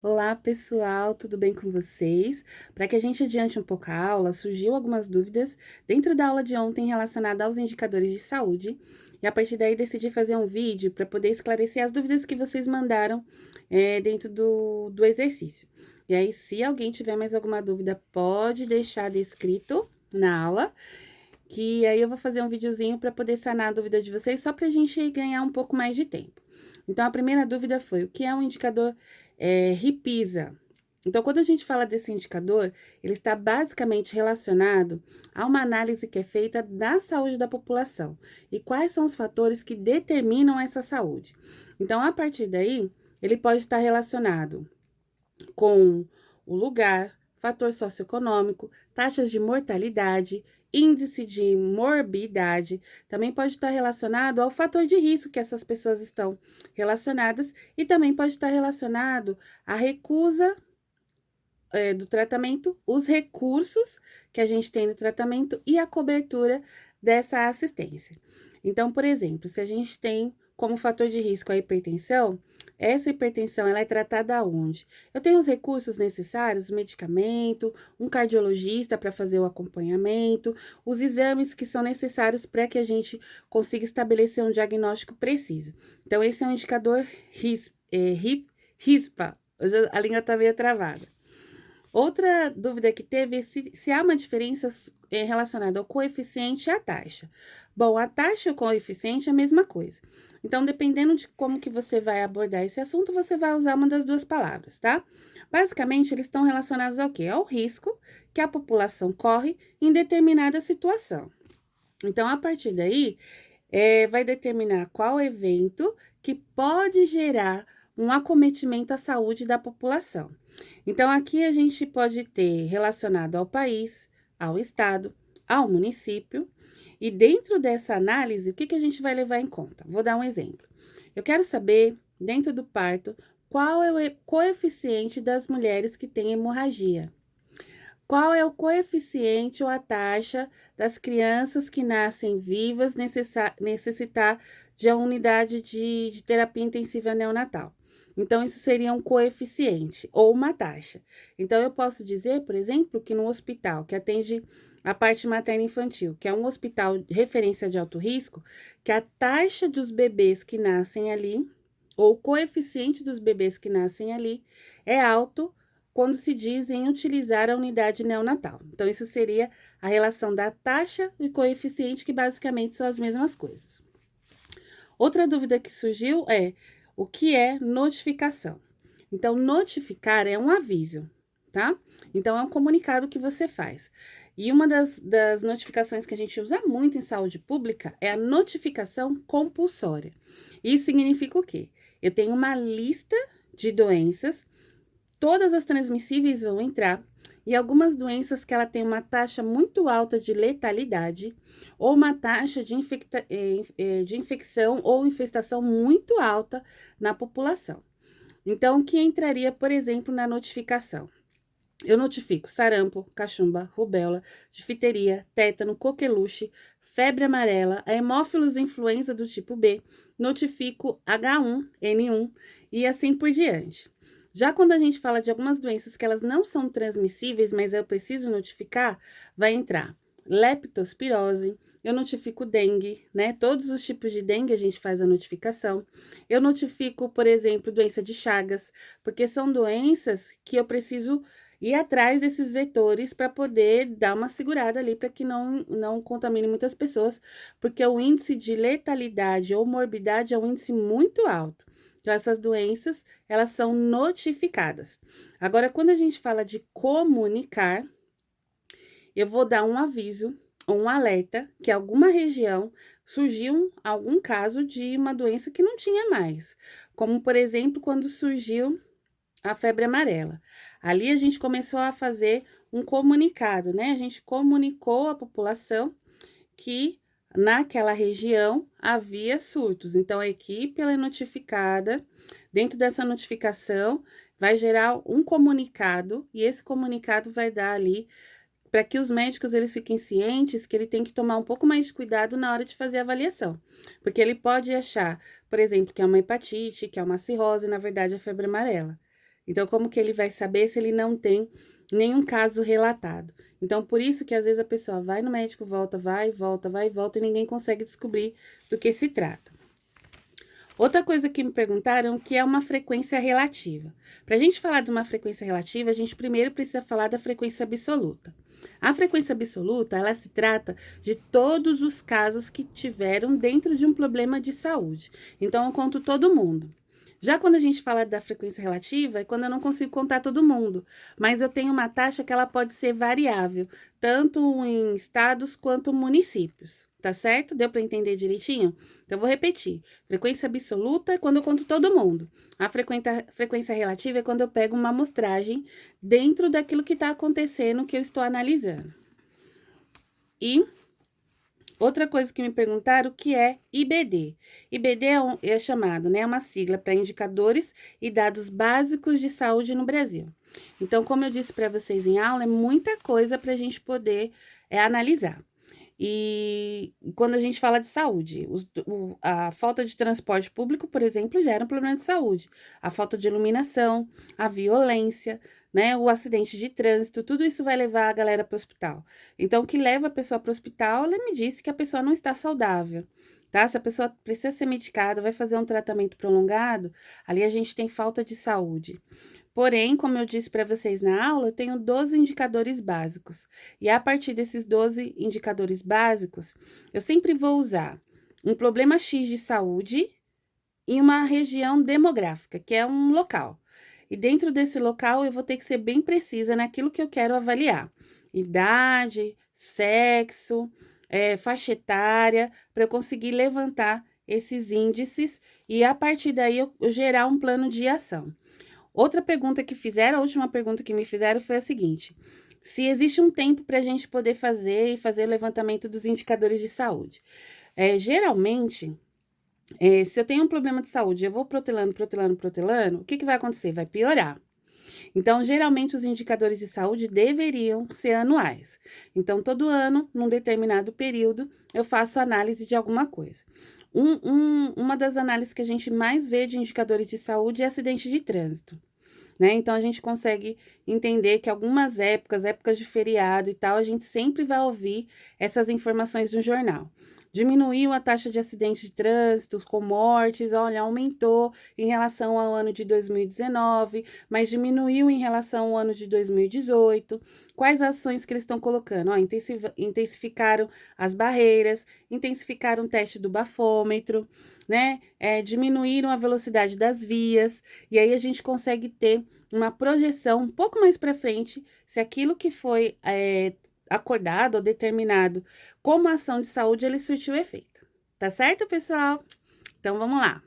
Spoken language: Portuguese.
Olá, pessoal, tudo bem com vocês? Para que a gente adiante um pouco a aula, surgiu algumas dúvidas dentro da aula de ontem relacionada aos indicadores de saúde, e a partir daí decidi fazer um vídeo para poder esclarecer as dúvidas que vocês mandaram dentro do exercício. E aí, se alguém tiver mais alguma dúvida, pode deixar descrito na aula, que aí eu vou fazer um videozinho para poder sanar a dúvida de vocês, só para a gente ganhar um pouco mais de tempo. Então, a primeira dúvida foi: o que é um indicador RIPISA? Então, quando a gente fala desse indicador, ele está basicamente relacionado a uma análise que é feita da saúde da população e quais são os fatores que determinam essa saúde. Então, a partir daí, ele pode estar relacionado com o lugar, fator socioeconômico, taxas de mortalidade, índice de morbidade, também pode estar relacionado ao fator de risco que essas pessoas estão relacionadas e também pode estar relacionado à recusa do tratamento, os recursos que a gente tem no tratamento e a cobertura dessa assistência. Então, por exemplo, se a gente tem como fator de risco a hipertensão, essa hipertensão ela é tratada aonde? Eu tenho os recursos necessários, o medicamento, um cardiologista para fazer o acompanhamento, os exames que são necessários para que a gente consiga estabelecer um diagnóstico preciso. Então, esse é um indicador RISPA. Hoje a língua está meio travada. Outra dúvida que teve é se há uma diferença relacionada ao coeficiente e à taxa. Bom, a taxa e o coeficiente é a mesma coisa. Então, dependendo de como que você vai abordar esse assunto, você vai usar uma das duas palavras, tá? Basicamente, eles estão relacionados ao quê? Ao risco que a população corre em determinada situação. Então, a partir daí, vai determinar qual evento que pode gerar um acometimento à saúde da população. Então, aqui a gente pode ter relacionado ao país, ao estado, ao município, e dentro dessa análise, o que a gente vai levar em conta? Vou dar um exemplo. Eu quero saber, dentro do parto, qual é o coeficiente das mulheres que têm hemorragia. Qual é o coeficiente ou a taxa das crianças que nascem vivas necessitar de uma unidade de terapia intensiva neonatal? Então, isso seria um coeficiente ou uma taxa. Então, eu posso dizer, por exemplo, que no hospital que atende a parte materna infantil, que é um hospital de referência de alto risco, que a taxa dos bebês que nascem ali, ou o coeficiente dos bebês que nascem ali, é alto quando se diz em utilizar a unidade neonatal. Então, isso seria a relação da taxa e coeficiente, que basicamente são as mesmas coisas. Outra dúvida que surgiu é: o que é notificação? Então, notificar é um aviso, tá? Então, é um comunicado que você faz. E uma das notificações que a gente usa muito em saúde pública é a notificação compulsória. Isso significa o quê? Eu tenho uma lista de doenças, todas as transmissíveis vão entrar, e algumas doenças que ela tem uma taxa muito alta de letalidade ou uma taxa de infecção ou infestação muito alta na população. Então, o que entraria, por exemplo, na notificação? Eu notifico sarampo, cachumba, rubéola, difteria, tétano, coqueluche, febre amarela, a hemófilos influenza do tipo B, notifico H1N1 e assim por diante. Já quando a gente fala de algumas doenças que elas não são transmissíveis, mas eu preciso notificar, vai entrar leptospirose, eu notifico dengue, né? Todos os tipos de dengue a gente faz a notificação. Eu notifico, por exemplo, doença de Chagas, porque são doenças que eu preciso ir atrás desses vetores para poder dar uma segurada ali para que não contamine muitas pessoas, porque o índice de letalidade ou morbidade é um índice muito alto. Então, essas doenças, elas são notificadas. Agora, quando a gente fala de comunicar, eu vou dar um aviso ou um alerta que alguma região surgiu algum caso de uma doença que não tinha mais. Como, por exemplo, quando surgiu a febre amarela. Ali a gente começou a fazer um comunicado, né? A gente comunicou à população que naquela região havia surtos. Então, a equipe ela é notificada. Dentro dessa notificação, vai gerar um comunicado, e esse comunicado vai dar ali para que os médicos eles fiquem cientes que ele tem que tomar um pouco mais de cuidado na hora de fazer a avaliação. Porque ele pode achar, por exemplo, que é uma hepatite, que é uma cirrose, na verdade é febre amarela. Então, como que ele vai saber se ele não tem nenhum caso relatado? Então, por isso que às vezes a pessoa vai no médico, volta, vai, volta, vai, volta, e ninguém consegue descobrir do que se trata. Outra coisa que me perguntaram, que é uma frequência relativa. Para a gente falar de uma frequência relativa, a gente primeiro precisa falar da frequência absoluta. A frequência absoluta, ela se trata de todos os casos que tiveram dentro de um problema de saúde. Então, eu conto todo mundo. Já quando a gente fala da frequência relativa, é quando eu não consigo contar todo mundo, mas eu tenho uma taxa que ela pode ser variável, tanto em estados quanto municípios, tá certo? Deu para entender direitinho? Então, eu vou repetir. Frequência absoluta é quando eu conto todo mundo. A frequência relativa é quando eu pego uma amostragem dentro daquilo que está acontecendo, que eu estou analisando. E outra coisa que me perguntaram, o que é IBD? IBD é chamado, né, é uma sigla para Indicadores e Dados Básicos de Saúde no Brasil. Então, como eu disse para vocês em aula, é muita coisa para a gente poder analisar. E quando a gente fala de saúde, a falta de transporte público, por exemplo, gera um problema de saúde. A falta de iluminação, a violência, né, o acidente de trânsito, tudo isso vai levar a galera para o hospital. Então, o que leva a pessoa para o hospital, ela me disse que a pessoa não está saudável, tá? Se a pessoa precisa ser medicada, vai fazer um tratamento prolongado, ali a gente tem falta de saúde. Porém, como eu disse para vocês na aula, eu tenho 12 indicadores básicos. E a partir desses 12 indicadores básicos, eu sempre vou usar um problema X de saúde em uma região demográfica, que é um local. E dentro desse local, eu vou ter que ser bem precisa naquilo que eu quero avaliar. Idade, sexo, faixa etária, para eu conseguir levantar esses índices e, a partir daí, eu gerar um plano de ação. Outra pergunta que fizeram, a última pergunta que me fizeram foi a seguinte: se existe um tempo para a gente poder fazer o levantamento dos indicadores de saúde. Geralmente, se eu tenho um problema de saúde, eu vou protelando, o que vai acontecer? Vai piorar. Então, geralmente, os indicadores de saúde deveriam ser anuais. Então, todo ano, num determinado período, eu faço análise de alguma coisa. Uma das análises que a gente mais vê de indicadores de saúde é acidente de trânsito, né? Então, a gente consegue entender que algumas épocas de feriado e tal, a gente sempre vai ouvir essas informações no jornal. Diminuiu a taxa de acidente de trânsito com mortes, olha, aumentou em relação ao ano de 2019, mas diminuiu em relação ao ano de 2018. Quais ações que eles estão colocando? Ó, intensificaram as barreiras, intensificaram o teste do bafômetro, né? Diminuíram a velocidade das vias, e aí a gente consegue ter uma projeção um pouco mais para frente se aquilo que foi acordado ou determinado como ação de saúde, ele surtiu efeito. Tá certo, pessoal? Então, vamos lá.